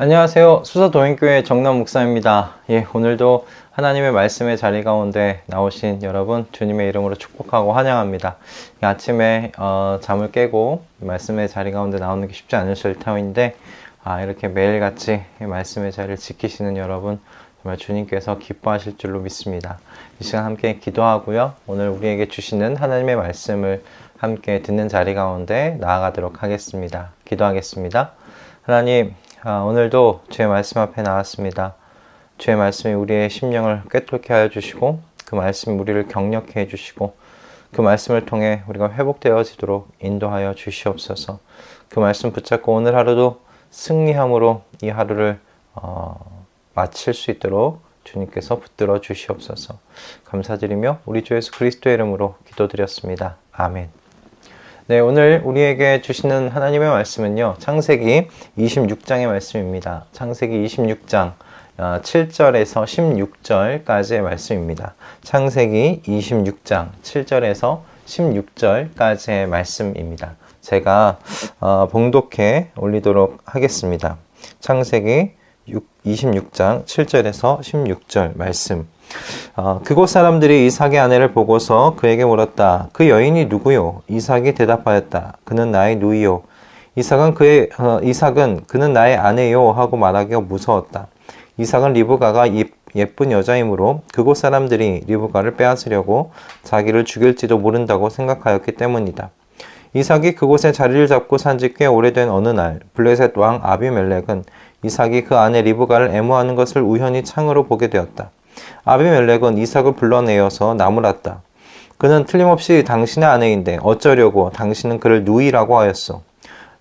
안녕하세요. 수서도인교회 정남 목사입니다. 오늘도 하나님의 말씀의 자리 가운데 나오신 여러분 주님의 이름으로 축복하고 환영합니다. 아침에 잠을 깨고 말씀의 자리 가운데 나오는 게 쉽지 않으실 터인데 이렇게 매일같이 말씀의 자리를 지키시는 여러분 정말 주님께서 기뻐하실 줄로 믿습니다. 이 시간 함께 기도하고요. 오늘 우리에게 주시는 하나님의 말씀을 함께 듣는 자리 가운데 나아가도록 하겠습니다. 기도하겠습니다. 하나님, 오늘도 주의 말씀 앞에 나왔습니다. 주의 말씀이 우리의 심령을 꿰뚫게 하여 주시고 그 말씀이 우리를 격려케 해 주시고 그 말씀을 통해 우리가 회복되어지도록 인도하여 주시옵소서. 그 말씀 붙잡고 오늘 하루도 승리함으로 이 하루를 마칠 수 있도록 주님께서 붙들어 주시옵소서. 감사드리며 우리 주 예수 그리스도의 이름으로 기도드렸습니다. 아멘. 네, 오늘 우리에게 주시는 하나님의 말씀은요, 창세기 26장의 말씀입니다. 창세기 26장 7절에서 16절까지의 말씀입니다. 창세기 26장 7절에서 16절까지의 말씀입니다. 제가 봉독해 올리도록 하겠습니다. 창세기 26장 7절에서 16절 말씀. 그곳 사람들이 이삭의 아내를 보고서 그에게 물었다. 그 여인이 누구요? 이삭이 대답하였다. 그는 나의 누이요. 이삭은 그는 나의 아내요 하고 말하기가 무서웠다. 이삭은 리브가가 예쁜 여자이므로 그곳 사람들이 리브가를 빼앗으려고 자기를 죽일지도 모른다고 생각하였기 때문이다. 이삭이 그곳에 자리를 잡고 산지 꽤 오래된 어느 날 블레셋 왕 아비멜렉은 이삭이 그 아내 리브가를 애무하는 것을 우연히 창으로 보게 되었다. 아비멜렉은 이삭을 불러내어서 나무랐다. 그는 틀림없이 당신의 아내인데 어쩌려고 당신은 그를 누이라고 하였소.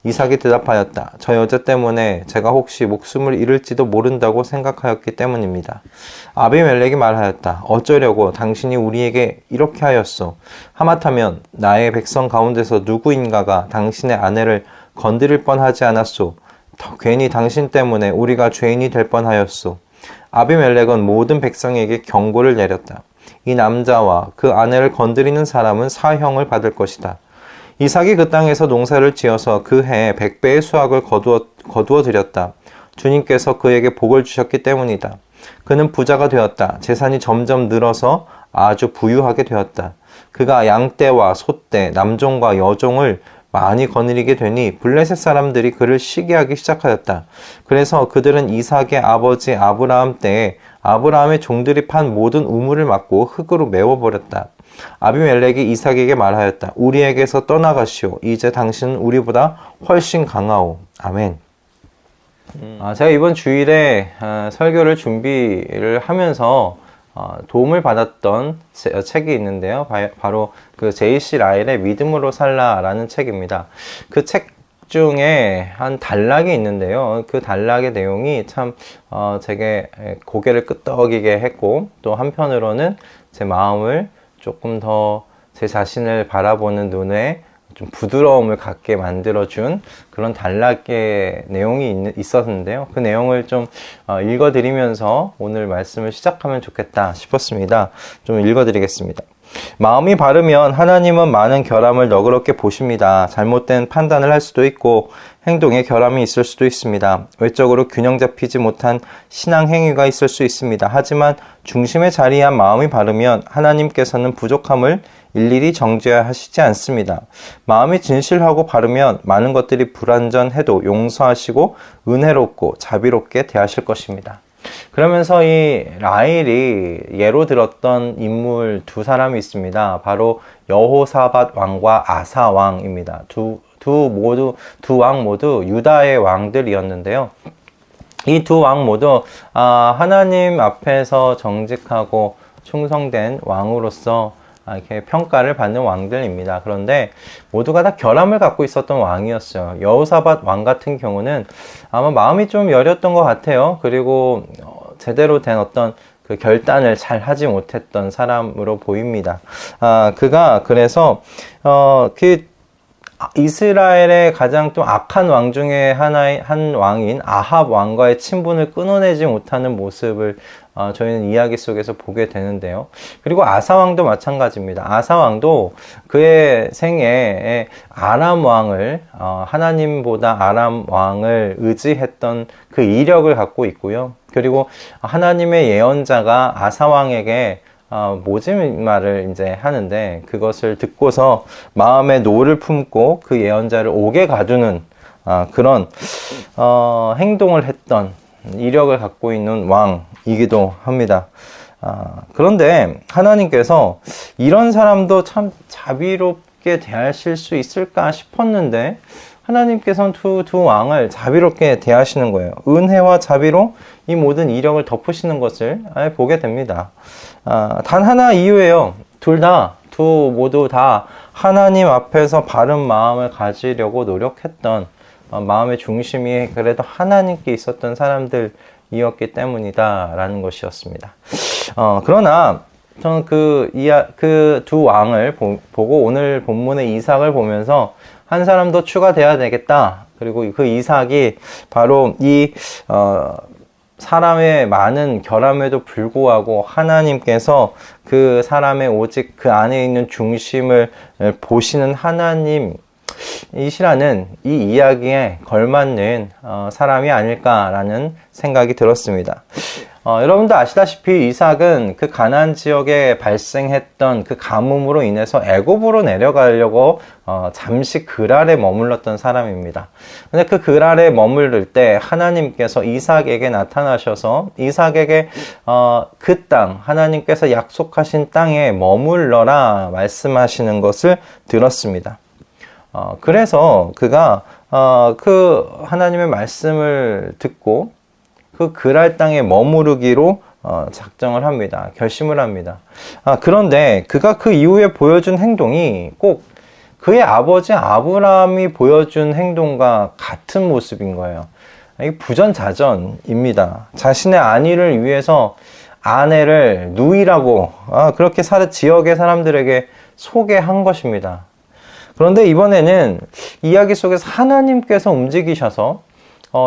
이삭이 대답하였다. 저 여자 때문에 제가 혹시 목숨을 잃을지도 모른다고 생각하였기 때문입니다. 아비멜렉이 말하였다. 어쩌려고 당신이 우리에게 이렇게 하였소. 하마터면 나의 백성 가운데서 누구인가가 당신의 아내를 건드릴 뻔하지 않았소. 괜히 당신 때문에 우리가 죄인이 될 뻔하였소. 아비멜렉은 모든 백성에게 경고를 내렸다. 이 남자와 그 아내를 건드리는 사람은 사형을 받을 것이다. 이삭이 그 땅에서 농사를 지어서 그 해에 100배의 수확을 거두어 드렸다. 주님께서 그에게 복을 주셨기 때문이다. 그는 부자가 되었다. 재산이 점점 늘어서 아주 부유하게 되었다. 그가 양떼와 소떼, 남종과 여종을 많이 거느리게 되니 블레셋 사람들이 그를 시기하기 시작하였다. 그래서 그들은 이삭의 아버지 아브라함 때에 아브라함의 종들이 판 모든 우물을 막고 흙으로 메워버렸다. 아비멜렉이 이삭에게 말하였다. 우리에게서 떠나가시오. 이제 당신은 우리보다 훨씬 강하오. 아멘. 제가 이번 주일에 설교를 준비를 하면서 도움을 받았던 책이 있는데요. 바로 그 J.C. 라일의 믿음으로 살라라는 책입니다. 그 책 중에 한 단락이 있는데요. 그 단락의 내용이 참 제게 고개를 끄덕이게 했고 또 한편으로는 제 마음을 조금 더 제 자신을 바라보는 눈에 좀 부드러움을 갖게 만들어준 그런 단락의 내용이 있었는데요. 그 내용을 좀 읽어드리면서 오늘 말씀을 시작하면 좋겠다 싶었습니다. 좀 읽어드리겠습니다. 마음이 바르면 하나님은 많은 결함을 너그럽게 보십니다. 잘못된 판단을 할 수도 있고 행동에 결함이 있을 수도 있습니다. 외적으로 균형 잡히지 못한 신앙 행위가 있을 수 있습니다. 하지만 중심에 자리한 마음이 바르면 하나님께서는 부족함을 일일이 정죄하시지 않습니다. 마음이 진실하고 바르면 많은 것들이 불완전해도 용서하시고 은혜롭고 자비롭게 대하실 것입니다. 그러면서 이 라일이 예로 들었던 인물 두 사람이 있습니다. 바로 여호사밧 왕과 아사 왕입니다. 두 왕 모두 유다의 왕들이었는데요. 이 두 왕 모두 하나님 앞에서 정직하고 충성된 왕으로서 이렇게 평가를 받는 왕들입니다. 그런데 모두가 다 결함을 갖고 있었던 왕이었어요. 여호사밧 왕 같은 경우는 아마 마음이 좀 여렸던 것 같아요. 그리고 제대로 된 어떤 그 결단을 잘 하지 못했던 사람으로 보입니다. 그가 그래서 이스라엘의 가장 좀 악한 왕 중에 한 왕인 아합 왕과의 친분을 끊어내지 못하는 모습을 저희는 이야기 속에서 보게 되는데요. 그리고 아사왕도 마찬가지입니다. 아사왕도 그의 생애에 아람 왕을 하나님보다 아람 왕을 의지했던 그 이력을 갖고 있고요. 그리고 하나님의 예언자가 아사왕에게 모진말을 이제 하는데, 그것을 듣고서 마음에 노를 품고 그 예언자를 옥에 가두는 그런 행동을 했던 이력을 갖고 있는 왕이기도 합니다. 그런데 하나님께서 이런 사람도 참 자비롭게 대하실 수 있을까 싶었는데, 하나님께서는 두 왕을 자비롭게 대하시는 거예요. 은혜와 자비로 이 모든 이력을 덮으시는 것을 보게 됩니다. 단 하나 이유예요. 모두 다 하나님 앞에서 바른 마음을 가지려고 노력했던, 마음의 중심이 그래도 하나님께 있었던 사람들이었기 때문이다 라는 것이었습니다. 그러나 저는 그 두 왕을 보고 오늘 본문의 이삭을 보면서 한 사람 더 추가돼야 되겠다. 그리고 그 이삭이 바로 이 사람의 많은 결함에도 불구하고 하나님께서 그 사람의 오직 그 안에 있는 중심을 보시는 하나님이시라는 이 이야기에 걸맞는 사람이 아닐까라는 생각이 들었습니다. 여러분도 아시다시피 이삭은 그 가나안 지역에 발생했던 그 가뭄으로 인해서 애굽으로 내려가려고 잠시 그랄에 머물렀던 사람입니다. 근데 그 그랄에 머무를 때 하나님께서 이삭에게 나타나셔서 이삭에게 그 땅, 하나님께서 약속하신 땅에 머물러라 말씀하시는 것을 들었습니다. 그래서 그가 그 하나님의 말씀을 듣고 그 그랄 땅에 머무르기로 작정을 합니다. 결심을 합니다. 그런데 그가 그 이후에 보여준 행동이 꼭 그의 아버지 아브라함이 보여준 행동과 같은 모습인 거예요. 이게 부전자전입니다. 자신의 안위를 위해서 아내를 누이라고 그렇게 지역의 사람들에게 소개한 것입니다. 그런데 이번에는 이야기 속에서 하나님께서 움직이셔서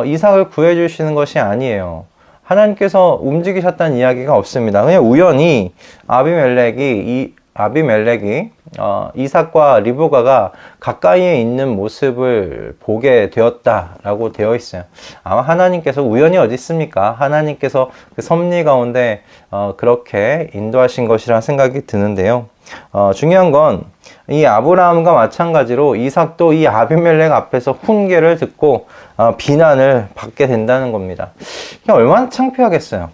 이삭을 구해주시는 것이 아니에요. 하나님께서 움직이셨다는 이야기가 없습니다. 그냥 우연히 아비멜렉이 이삭과 리브가가 가까이에 있는 모습을 보게 되었다라고 되어 있어요. 아마 하나님께서 우연이 어디 있습니까? 하나님께서 그 섭리 가운데 그렇게 인도하신 것이라 생각이 드는데요. 중요한 건 이 아브라함과 마찬가지로 이삭도 이 아비멜렉 앞에서 훈계를 듣고 비난을 받게 된다는 겁니다. 얼마나 창피하겠어요.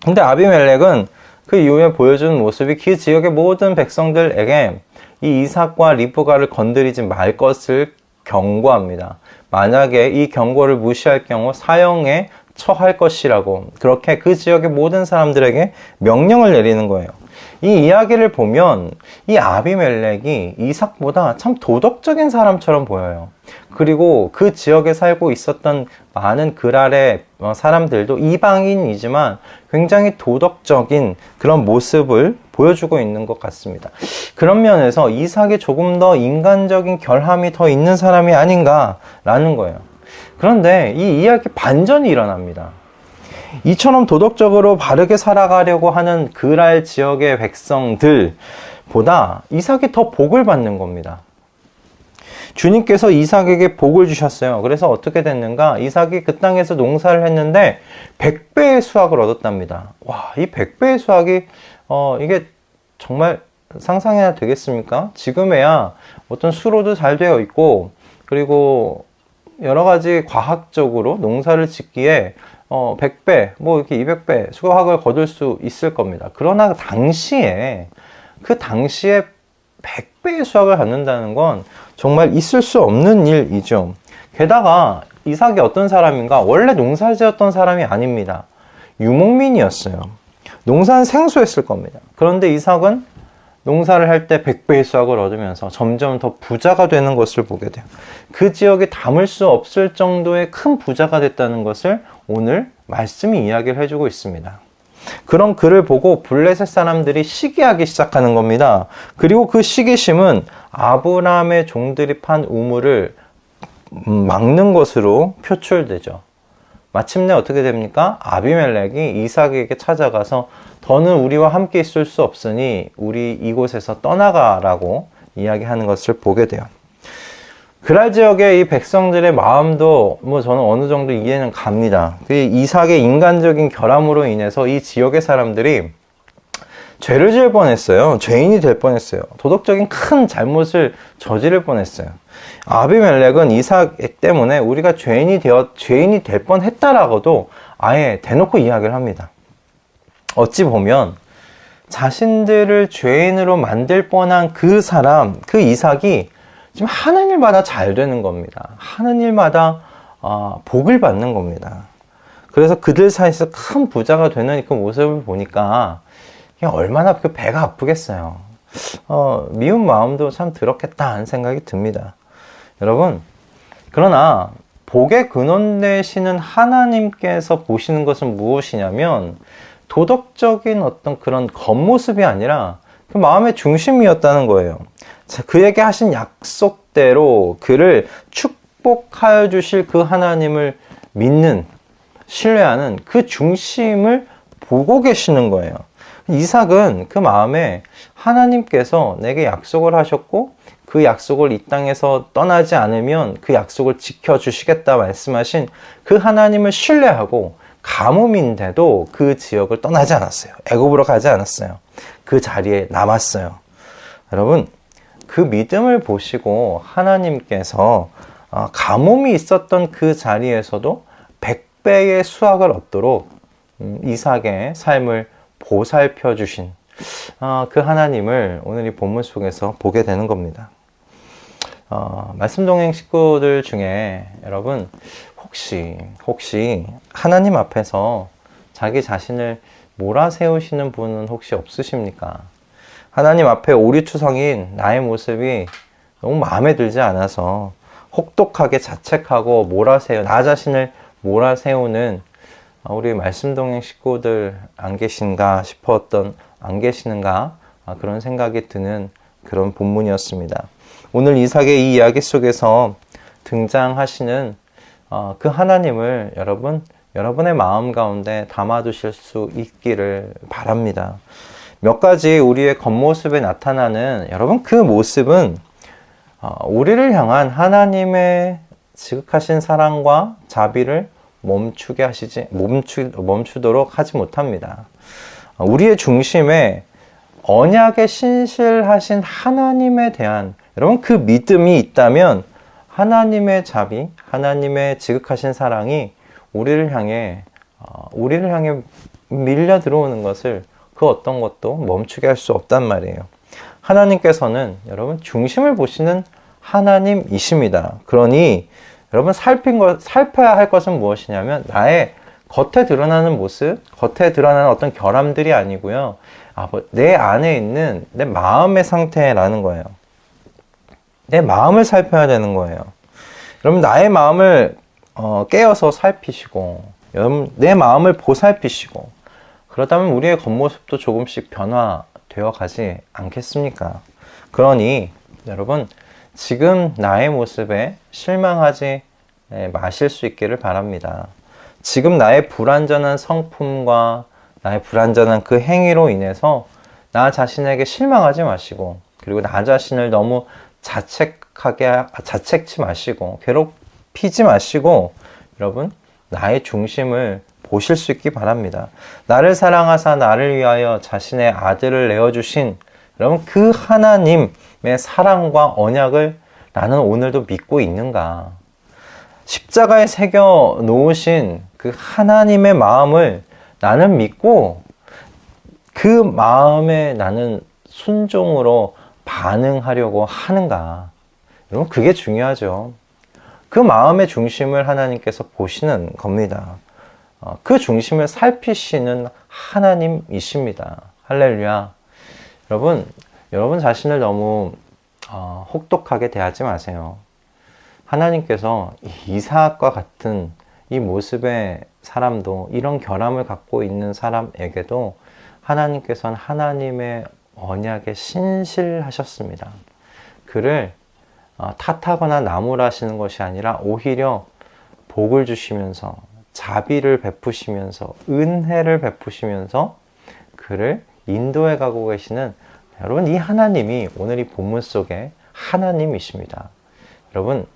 근데 아비멜렉은 그 이후에 보여준 모습이 그 지역의 모든 백성들에게 이 이삭과 리브가를 건드리지 말 것을 경고합니다. 만약에 이 경고를 무시할 경우 사형에 처할 것이라고, 그렇게 그 지역의 모든 사람들에게 명령을 내리는 거예요. 이 이야기를 보면 이 아비멜렉이 이삭보다 참 도덕적인 사람처럼 보여요. 그리고 그 지역에 살고 있었던 많은 그랄의 사람들도 이방인이지만 굉장히 도덕적인 그런 모습을 보여주고 있는 것 같습니다. 그런 면에서 이삭이 조금 더 인간적인 결함이 더 있는 사람이 아닌가라는 거예요. 그런데 이 이야기 반전이 일어납니다. 이처럼 도덕적으로 바르게 살아가려고 하는 그랄 지역의 백성들보다 이삭이 더 복을 받는 겁니다. 주님께서 이삭에게 복을 주셨어요. 그래서 어떻게 됐는가? 이삭이 그 땅에서 농사를 했는데 100배의 수확을 얻었답니다. 와, 이 100배의 수확이 이게 정말 상상해야 되겠습니까? 지금에야 어떤 수로도 잘 되어 있고, 그리고 여러 가지 과학적으로 농사를 짓기에 100배, 이렇게 200배 수확을 거둘 수 있을 겁니다. 그러나 그 당시에 100배의 수확을 갖는다는 건 정말 있을 수 없는 일이죠. 게다가 이삭이 어떤 사람인가? 원래 농사 지었던 사람이 아닙니다. 유목민이었어요. 농사는 생소했을 겁니다. 그런데 이삭은 농사를 할 때 100배의 수확을 얻으면서 점점 더 부자가 되는 것을 보게 돼요. 그 지역에 담을 수 없을 정도의 큰 부자가 됐다는 것을 오늘 말씀이 이야기를 해주고 있습니다. 그런 글을 보고 블레셋 사람들이 시기하기 시작하는 겁니다. 그리고 그 시기심은 아브라함의 종들이 판 우물을 막는 것으로 표출되죠. 마침내 어떻게 됩니까? 아비멜렉이 이삭에게 찾아가서 더는 우리와 함께 있을 수 없으니 우리 이곳에서 떠나가라고 이야기하는 것을 보게 돼요. 그랄 지역의 이 백성들의 마음도 뭐 저는 어느 정도 이해는 갑니다. 그 이삭의 인간적인 결함으로 인해서 이 지역의 사람들이 죄를 지을 뻔했어요. 죄인이 될 뻔했어요. 도덕적인 큰 잘못을 저지를 뻔했어요. 아비멜렉은 이삭 때문에 우리가 죄인이 될 뻔했다라고도 아예 대놓고 이야기를 합니다. 어찌 보면 자신들을 죄인으로 만들 뻔한 그 사람, 그 이삭이 지금 하는 일마다 잘 되는 겁니다. 하는 일마다 복을 받는 겁니다. 그래서 그들 사이에서 큰 부자가 되는 그 모습을 보니까 얼마나 그 배가 아프겠어요. 미운 마음도 참 들었겠다 하는 생각이 듭니다. 여러분, 그러나 복의 근원 되시는 하나님께서 보시는 것은 무엇이냐면 도덕적인 어떤 그런 겉모습이 아니라 그 마음의 중심이었다는 거예요. 자, 그에게 하신 약속대로 그를 축복하여 주실 그 하나님을 믿는, 신뢰하는 그 중심을 보고 계시는 거예요. 이삭은 그 마음에 하나님께서 내게 약속을 하셨고 그 약속을 이 땅에서 떠나지 않으면 그 약속을 지켜주시겠다 말씀하신 그 하나님을 신뢰하고 가뭄인데도 그 지역을 떠나지 않았어요. 애굽으로 가지 않았어요. 그 자리에 남았어요. 여러분, 그 믿음을 보시고 하나님께서 가뭄이 있었던 그 자리에서도 100배의 수확을 얻도록 이삭의 삶을 보살펴 주신 그 하나님을 오늘 이 본문 속에서 보게 되는 겁니다. 말씀 동행 식구들 중에 여러분 혹시 하나님 앞에서 자기 자신을 몰아세우시는 분은 혹시 없으십니까? 하나님 앞에 오리투성인 나의 모습이 너무 마음에 들지 않아서 혹독하게 자책하고 나 자신을 몰아세우는 우리 말씀 동행 식구들 안 계신가 싶었던, 안 계시는가 그런 생각이 드는 그런 본문이었습니다. 오늘 이삭의 이 이야기 속에서 등장하시는 그 하나님을 여러분의 마음 가운데 담아두실 수 있기를 바랍니다. 몇 가지 우리의 겉모습에 나타나는 여러분 그 모습은 우리를 향한 하나님의 지극하신 사랑과 자비를 멈추도록 하지 못합니다. 우리의 중심에 언약에 신실하신 하나님에 대한 여러분 그 믿음이 있다면 하나님의 자비, 하나님의 지극하신 사랑이 우리를 향해 밀려 들어오는 것을 그 어떤 것도 멈추게 할 수 없단 말이에요. 하나님께서는 여러분 중심을 보시는 하나님이십니다. 그러니 여러분 살펴야 할 것은 무엇이냐면 나의 겉에 드러나는 모습, 겉에 드러나는 어떤 결함들이 아니고요. 내 안에 있는 내 마음의 상태라는 거예요. 내 마음을 살펴야 되는 거예요. 여러분 나의 마음을 깨어서 살피시고 여러분 내 마음을 보살피시고 그러다면 우리의 겉모습도 조금씩 변화되어 가지 않겠습니까? 그러니 여러분 지금 나의 모습에 실망하지 마실 수 있기를 바랍니다. 지금 나의 불완전한 성품과 나의 불완전한 그 행위로 인해서 나 자신에게 실망하지 마시고 그리고 나 자신을 너무 자책치 마시고 괴롭히지 마시고 여러분 나의 중심을 보실 수 있기 바랍니다. 나를 사랑하사 나를 위하여 자신의 아들을 내어주신 여러분 그 하나님의 사랑과 언약을 나는 오늘도 믿고 있는가? 십자가에 새겨 놓으신 그 하나님의 마음을 나는 믿고 그 마음에 나는 순종으로 반응하려고 하는가? 여러분 그게 중요하죠. 그 마음의 중심을 하나님께서 보시는 겁니다. 그 중심을 살피시는 하나님이십니다. 할렐루야. 여러분 자신을 너무 혹독하게 대하지 마세요. 하나님께서 이삭과 같은 이 모습의 사람도 이런 결함을 갖고 있는 사람에게도 하나님께서는 하나님의 언약에 신실하셨습니다. 그를 탓하거나 나무라시는 것이 아니라 오히려 복을 주시면서 자비를 베푸시면서 은혜를 베푸시면서 그를 인도해 가고 계시는 여러분, 이 하나님이 오늘 이 본문 속에 하나님이십니다. 여러분,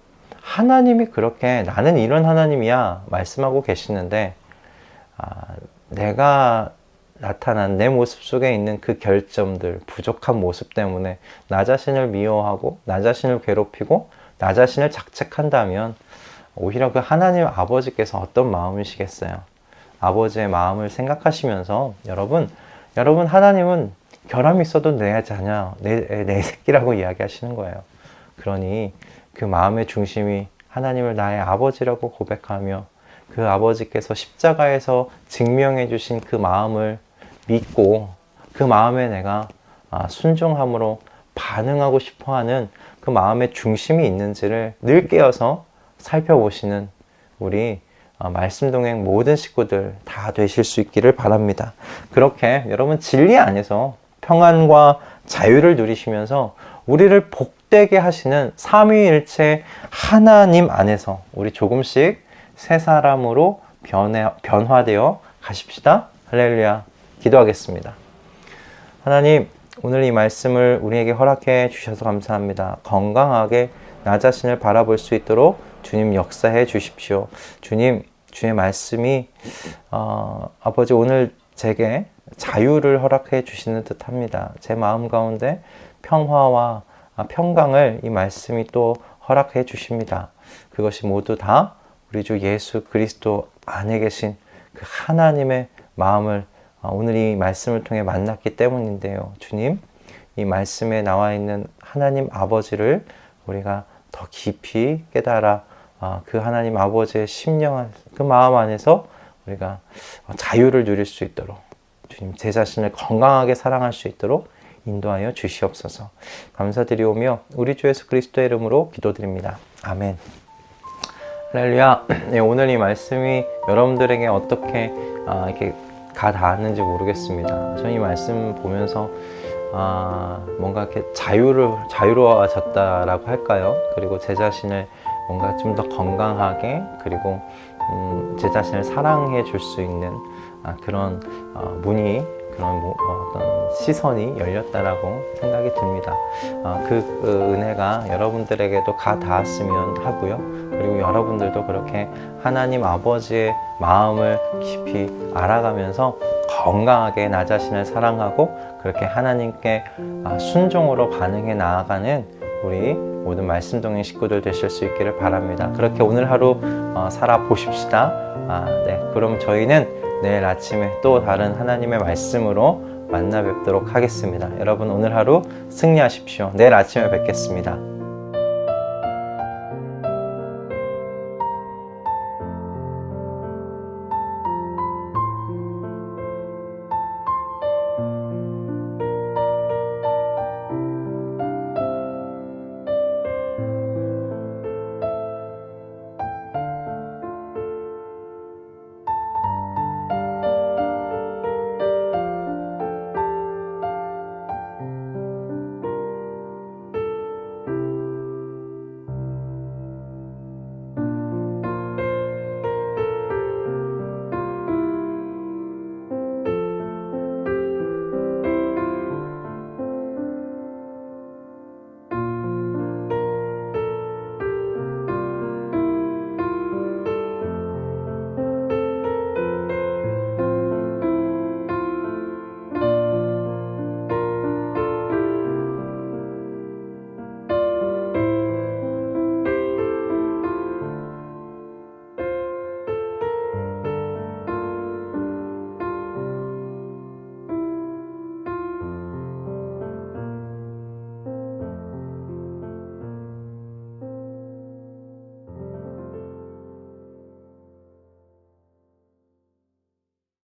하나님이 그렇게 나는 이런 하나님이야 말씀하고 계시는데 내가 나타난 내 모습 속에 있는 그 결점들, 부족한 모습 때문에 나 자신을 미워하고 나 자신을 괴롭히고 나 자신을 자책한다면 오히려 그 하나님 아버지께서 어떤 마음이시겠어요? 아버지의 마음을 생각하시면서 여러분 하나님은 결함이 있어도 내 자녀, 내 새끼라고 이야기하시는 거예요. 그러니 그 마음의 중심이 하나님을 나의 아버지라고 고백하며 그 아버지께서 십자가에서 증명해 주신 그 마음을 믿고 그 마음에 내가 순종함으로 반응하고 싶어하는 그 마음의 중심이 있는지를 늘 깨어서 살펴보시는 우리 말씀동행 모든 식구들 다 되실 수 있기를 바랍니다. 그렇게 여러분 진리 안에서 평안과 자유를 누리시면서 우리를 복되게 하시는 삼위일체 하나님 안에서 우리 조금씩 새 사람으로 변화되어 가십시다. 할렐루야. 기도하겠습니다. 하나님, 오늘 이 말씀을 우리에게 허락해 주셔서 감사합니다. 건강하게 나 자신을 바라볼 수 있도록 주님 역사해 주십시오. 주님, 주의 말씀이 아버지 오늘 제게 자유를 허락해 주시는 듯 합니다. 제 마음 가운데 평화와 평강을 이 말씀이 또 허락해 주십니다. 그것이 모두 다 우리 주 예수 그리스도 안에 계신 그 하나님의 마음을 오늘 이 말씀을 통해 만났기 때문인데요. 주님, 이 말씀에 나와 있는 하나님 아버지를 우리가 더 깊이 깨달아 그 하나님 아버지의 심령한 그 마음 안에서 우리가 자유를 누릴 수 있도록 주님, 제 자신을 건강하게 사랑할 수 있도록 인도하여 주시옵소서. 감사드리오며 우리 주 예수 그리스도의 이름으로 기도드립니다. 아멘. 할렐루야. 네, 오늘 이 말씀이 여러분들에게 어떻게 이렇게 가 닿았는지 모르겠습니다. 저는 이 말씀 보면서 뭔가 이렇게 자유로워졌다라고 할까요? 그리고 제 자신을 뭔가 좀 더 건강하게, 그리고 제 자신을 사랑해 줄 수 있는 그런 문이, 그런 어떤 시선이 열렸다라고 생각이 듭니다. 그 은혜가 여러분들에게도 가 닿았으면 하고요. 그리고 여러분들도 그렇게 하나님 아버지의 마음을 깊이 알아가면서 건강하게 나 자신을 사랑하고 그렇게 하나님께 순종으로 반응해 나아가는 우리 모든 말씀동행 식구들 되실 수 있기를 바랍니다. 그렇게 오늘 하루 살아보십시다. 네, 그럼 저희는 내일 아침에 또 다른 하나님의 말씀으로 만나 뵙도록 하겠습니다. 여러분 오늘 하루 승리하십시오. 내일 아침에 뵙겠습니다.